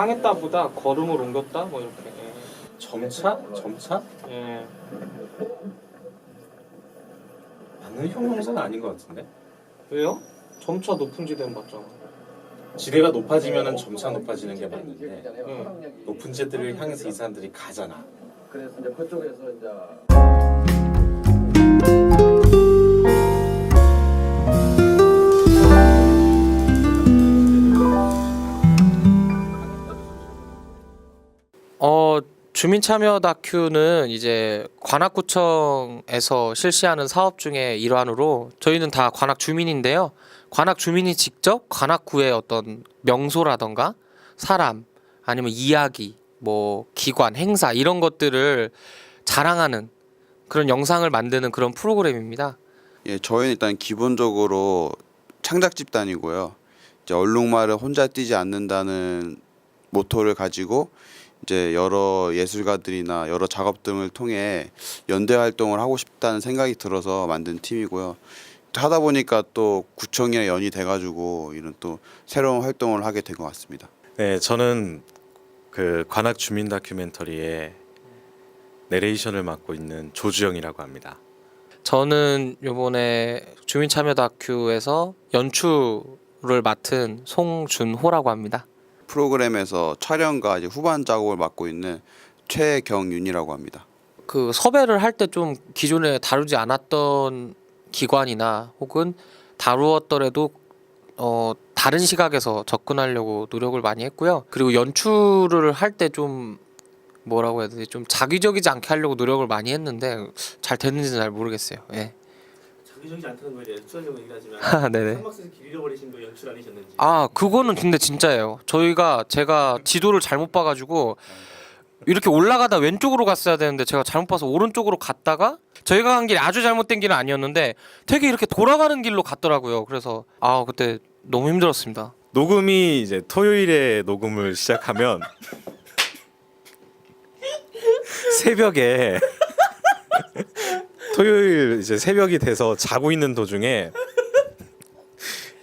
향했다보다 걸음을 옮겼다 뭐 이렇게. 예. 점차? 점차? 예. 맞는 형용사는 아닌 것 같은데? 왜요? 점차 높은 지대는 맞잖아. 지대가 높아지면은 점차 높아지는 게 맞는데 응. 높은 지대를 향해서 이 사람들이 가잖아. 그래서 이제 그쪽에서 이제 주민 참여 다큐는 이제 관악구청에서 실시하는 사업 중의 일환으로 저희는 다 관악 주민인데요. 관악 주민이 직접 관악구의 어떤 명소라던가 사람 아니면 이야기 뭐 기관 행사 이런 것들을 자랑하는 그런 영상을 만드는 그런 프로그램입니다. 예, 저희는 일단 기본적으로 창작 집단이고요. 이제 얼룩말을 혼자 뛰지 않는다는 모토를 가지고 이제 여러 예술가들이나 여러 작업 등을 통해 연대 활동을 하고 싶다는 생각이 들어서 만든 팀이고요. 하다 보니까 또 구청이랑 연이 돼가지고 이런 또 새로운 활동을 하게 된 것 같습니다. 네, 저는 그 관악 주민 다큐멘터리의 내레이션을 맡고 있는 조주영이라고 합니다. 저는 요번에 주민 참여 다큐에서 연출을 맡은 송준호라고 합니다. 프로그램에서 촬영과 이제 후반 작업을 맡고 있는 최경윤이라고 합니다. 그 섭외를 할 때 좀 기존에 다루지 않았던 기관이나 혹은 다루었더라도 다른 시각에서 접근하려고 노력을 많이 했고요. 그리고 연출을 할 때 좀 뭐라고 해야 되지? 좀 자기적이지 않게 하려고 노력을 많이 했는데 잘 됐는지는 잘 모르겠어요. 예. 자기적이지 않다는 걸 이제 수학적으로 얘기하지만 네네. 산막스에서 길 잃어버리신 거 연출 아니셨는지. 아 그거는 근데 진짜예요. 제가 지도를 잘못 봐가지고 이렇게 올라가다 왼쪽으로 갔어야 되는데 제가 잘못 봐서 오른쪽으로 갔다가 저희가 간 길이 아주 잘못된 길은 아니었는데 되게 이렇게 돌아가는 길로 갔더라고요. 그래서 그때 너무 힘들었습니다. 녹음이 이제 토요일에 녹음을 시작하면 새벽에 토요일 이제 새벽이 돼서 자고 있는 도중에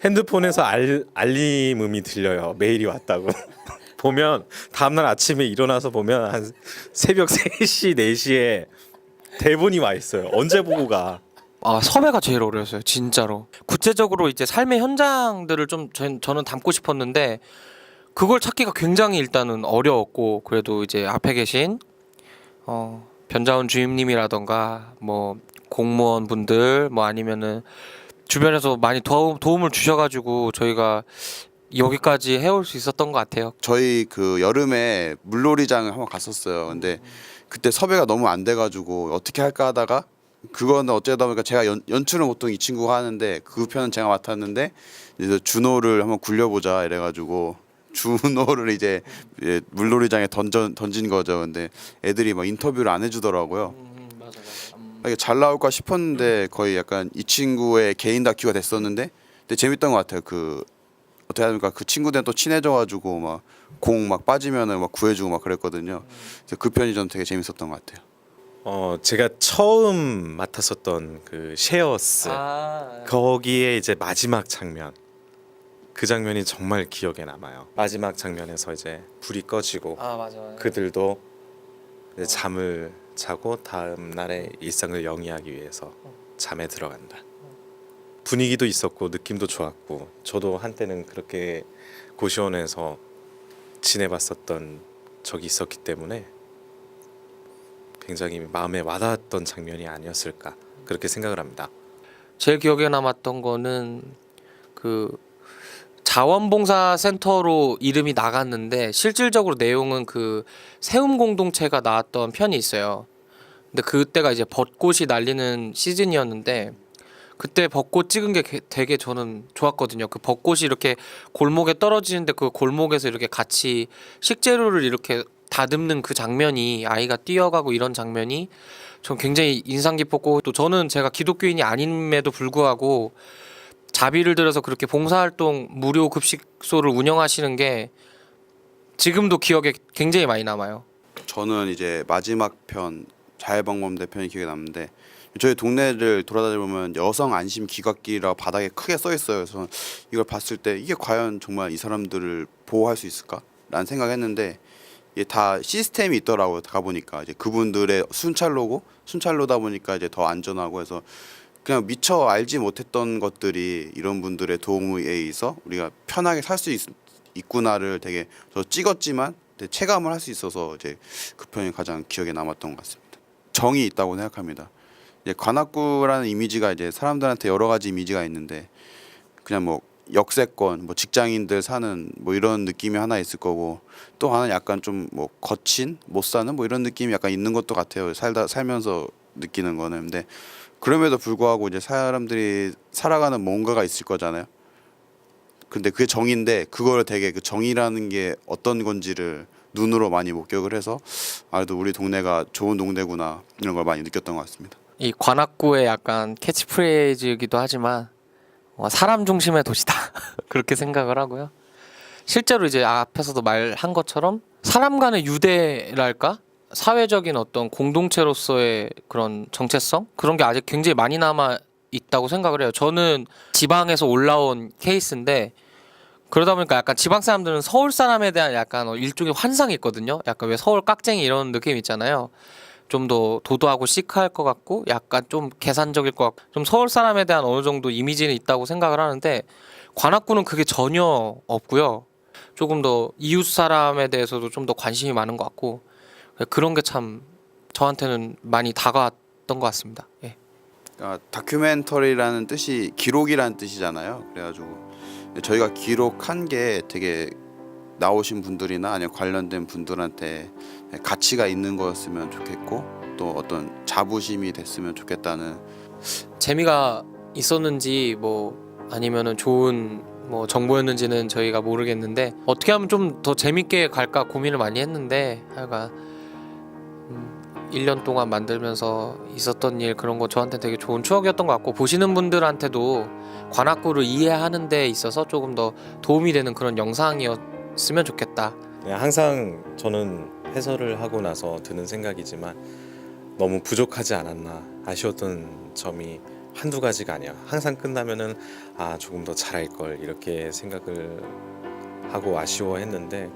핸드폰에서 알림음이 들려요. 메일이 왔다고. 보면 다음날 아침에 일어나서 보면 한 새벽 3시, 4시에 대본이 와 있어요. 언제 보고 가? 섭외가 제일 어려웠어요. 진짜로. 구체적으로 이제 삶의 현장들을 좀 저는 담고 싶었는데 그걸 찾기가 굉장히 일단은 어려웠고 그래도 이제 앞에 계신 변자훈 주임님이라던가 뭐 공무원분들 뭐 아니면은 주변에서 많이 도움을 주셔가지고 저희가 여기까지 해올 수 있었던 것 같아요. 저희 그 여름에 물놀이장을 한번 갔었어요. 근데 그때 섭외가 너무 안 돼가지고 어떻게 할까 하다가 그거는 어쩌다 보니까 제가 연출은 보통 이 친구가 하는데 그 편은 제가 맡았는데 이제 준호를 한번 굴려보자 이래가지고 준호를 이제 물놀이장에 던진 거죠. 근데 애들이 막 인터뷰를 안 해주더라고요. 맞아. 이게 잘 나올까 싶었는데 거의 약간 이 친구의 개인 다큐가 됐었는데 근데 재밌던 것 같아요. 그 어떻게 하니까 그 친구들은 또 친해져가지고 막 공 막 빠지면은 막 구해주고 막 그랬거든요. 그래서 그 편이 전 되게 재밌었던 것 같아요. 제가 처음 맡았었던 그 쉐어스 거기에 이제 마지막 장면 그 장면이 정말 기억에 남아요. 마지막 장면에서 이제 불이 꺼지고 맞아. 그들도 이제 잠을 자고 다음 날의 일상을 영위하기 위해서 잠에 들어간다. 분위기도 있었고 느낌도 좋았고 저도 한때는 그렇게 고시원에서 지내봤었던 적이 있었기 때문에 굉장히 마음에 와닿았던 장면이 아니었을까 그렇게 생각을 합니다. 제일 기억에 남았던 거는 그 자원봉사센터로 이름이 나갔는데 실질적으로 내용은 그 세움 공동체가 나왔던 편이 있어요. 근데 그때가 이제 벚꽃이 날리는 시즌이었는데 그때 벚꽃 찍은 게 되게 저는 좋았거든요. 그 벚꽃이 이렇게 골목에 떨어지는데 그 골목에서 이렇게 같이 식재료를 이렇게 다듬는 그 장면이 아이가 뛰어가고 이런 장면이 전 굉장히 인상 깊었고 또 저는 제가 기독교인이 아님에도 불구하고 자비를 들여서 그렇게 봉사활동 무료 급식소를 운영하시는 게 지금도 기억에 굉장히 많이 남아요. 저는 이제 마지막 편 자해방범대 편이 기억에 남는데 저희 동네를 돌아다니다 보면 여성 안심 귀갓길이라고 바닥에 크게 써 있어요. 그래서 이걸 봤을 때 이게 과연 정말 이 사람들을 보호할 수 있을까? 라는 생각했는데 이게 다 시스템이 있더라고요. 가보니까 이제 그분들의 순찰로다 보니까 이제 더 안전하고 해서 그냥 미처 알지 못했던 것들이 이런 분들의 도움에 의해서 우리가 편하게 살 수 있구나를 되게 저 찍었지만 되게 체감을 할 수 있어서 이제 그 편이 가장 기억에 남았던 것 같습니다. 정이 있다고 생각합니다. 이제 관악구라는 이미지가 이제 사람들한테 여러 가지 이미지가 있는데 그냥 뭐 역세권, 뭐 직장인들 사는 뭐 이런 느낌이 하나 있을 거고 또 하나 약간 좀 뭐 거친 못 사는 뭐 이런 느낌이 약간 있는 것도 같아요. 살면서 느끼는 거는. 근데 그럼에도 불구하고 이제 사람들이 살아가는 뭔가가 있을 거잖아요. 근데 그게 정인데 그걸 되게 그 정이라는 게 어떤 건지를 눈으로 많이 목격을 해서 아래도 우리 동네가 좋은 동네구나 이런 걸 많이 느꼈던 것 같습니다. 이 관악구의 약간 캐치프레이즈이기도 하지만 사람 중심의 도시다 그렇게 생각을 하고요. 실제로 이제 앞에서도 말한 것처럼 사람 간의 유대랄까? 사회적인 어떤 공동체로서의 그런 정체성? 그런 게 아직 굉장히 많이 남아 있다고 생각을 해요. 저는 지방에서 올라온 케이스인데 그러다 보니까 약간 지방 사람들은 서울 사람에 대한 약간 일종의 환상이 있거든요. 약간 왜 서울 깍쟁이 이런 느낌 있잖아요. 좀 더 도도하고 시크할 것 같고 약간 좀 계산적일 것 같고 좀 서울 사람에 대한 어느 정도 이미지는 있다고 생각을 하는데 관악구는 그게 전혀 없고요. 조금 더 이웃 사람에 대해서도 좀 더 관심이 많은 것 같고 그런 게 참 저한테는 많이 다가왔던 것 같습니다. 예. 그러니까 다큐멘터리라는 뜻이 기록이라는 뜻이잖아요. 그래가지고 저희가 기록한 게 되게 나오신 분들이나 아니면 관련된 분들한테 가치가 있는 거였으면 좋겠고 또 어떤 자부심이 됐으면 좋겠다는 재미가 있었는지 뭐 아니면은 좋은 뭐 정보였는지는 저희가 모르겠는데 어떻게 하면 좀 더 재밌게 갈까 고민을 많이 했는데 하여간 1년 동안 만들면서 있었던 일 그런 거 저한테 되게 좋은 추억이었던 것 같고 보시는 분들한테도 관악구를 이해하는 데 있어서 조금 더 도움이 되는 그런 영상이었으면 좋겠다. 네, 항상 저는 해설을 하고 나서 드는 생각이지만 너무 부족하지 않았나 아쉬웠던 점이 한두 가지가 아니야. 항상 끝나면은 아 조금 더 잘할 걸 이렇게 생각을 하고 아쉬워했는데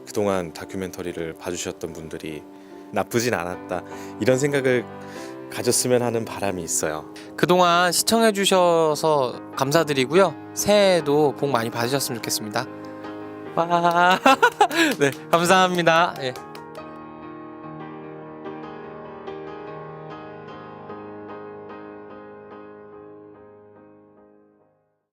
그동안 다큐멘터리를 봐주셨던 분들이 나쁘진 않았다 이런 생각을 가졌으면 하는 바람이 있어요. 그동안 시청해 주셔서 감사드리고요. 새해에도 복 많이 받으셨으면 좋겠습니다. 와. 네, 감사합니다. 예.